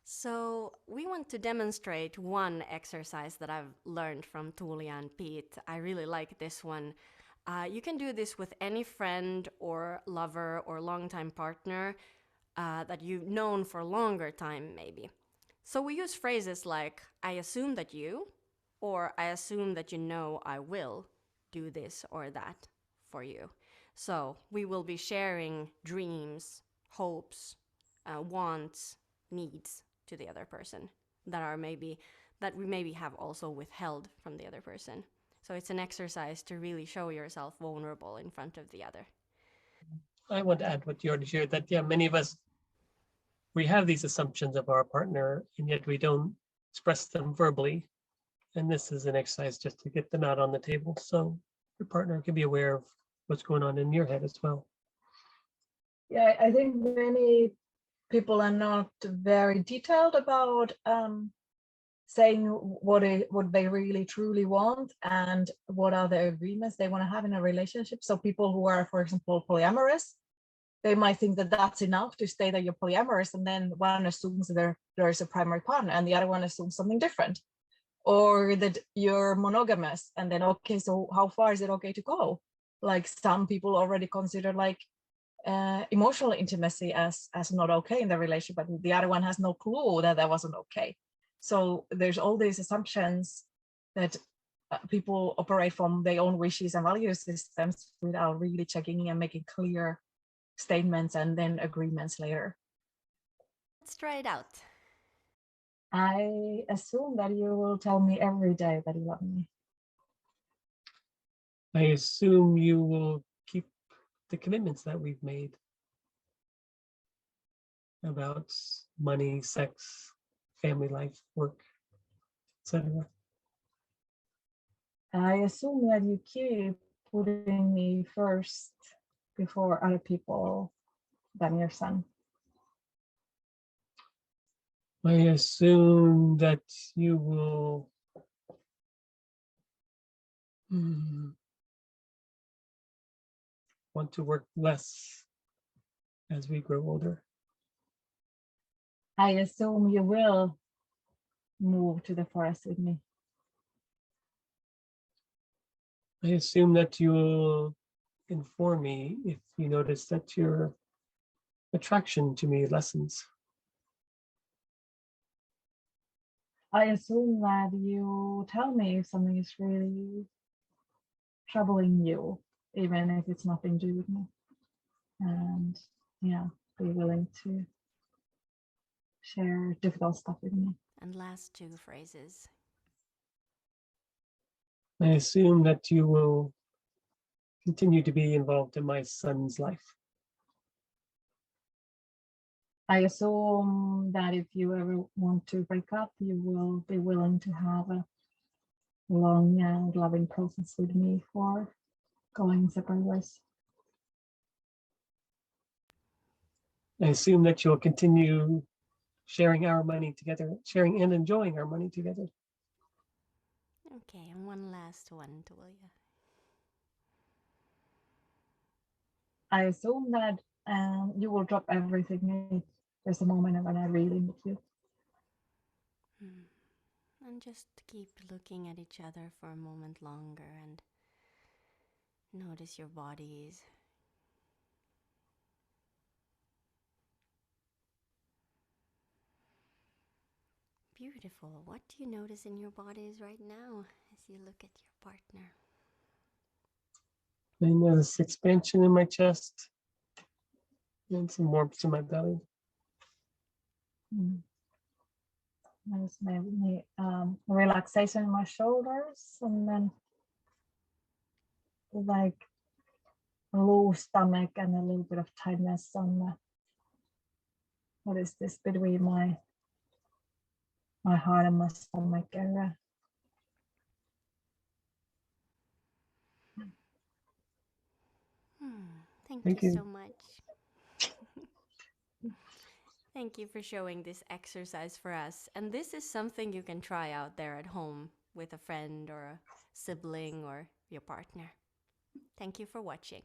So we want to demonstrate one exercise that I've learned from Tuulia and Pete. I really like this one. You can do this with any friend or lover or longtime partner that you've known for a longer time, maybe. So we use phrases like, I assume that you, or I assume that you know I will do this or that for you. So we will be sharing dreams, hopes, wants, needs to the other person that we maybe have also withheld from the other person. So it's an exercise to really show yourself vulnerable in front of the other. I want to add what you already shared, that many of us, we have these assumptions of our partner and yet we don't express them verbally. And this is an exercise just to get them out on the table so your partner can be aware of what's going on in your head as well. Yeah, I think many people are not very detailed about saying what they really truly want and what are the agreements they want to have in a relationship. So people who are, for example, polyamorous, they might think that that's enough to say that you're polyamorous, and then one assumes that there's a primary partner and the other one assumes something different. Or that you're monogamous, and then, okay, so how far is it okay to go? Like some people already consider like emotional intimacy as not okay in the relationship, but the other one has no clue that that wasn't okay. So there's all these assumptions that people operate from their own wishes and value systems without really checking in and making clear statements and then agreements later. Let's try it out. I assume that you will tell me every day that you love me. I assume you will keep the commitments that we've made about money, sex, family life, work, etc. I assume that you keep putting me first before other people than your son. I assume that you will want to work less as we grow older. I assume you will move to the forest with me. I assume that you will inform me if you notice that your attraction to me lessens. I assume that you tell me if something is really troubling you, even if it's nothing to do with me. And yeah, be willing to share difficult stuff with me. And last two phrases. I assume that you will continue to be involved in my son's life. I assume that if you ever want to break up, you will be willing to have a long and loving process with me for going separate ways. I assume that you'll continue sharing our money together, sharing and enjoying our money together. Okay, and one last one, Tuulia. I assume that you will drop everything if there's a moment when I really need you. And just keep looking at each other for a moment longer and notice your bodies. Beautiful. What do you notice in your bodies right now as you look at your partner? I notice expansion in my chest and some warmth in my belly. There's maybe relaxation in my shoulders, and then like a loose stomach and a little bit of tightness on what is this between my heart and my stomach area. Thank you so much. Thank you for showing this exercise for us. And this is something you can try out there at home with a friend or a sibling or your partner. Thank you for watching.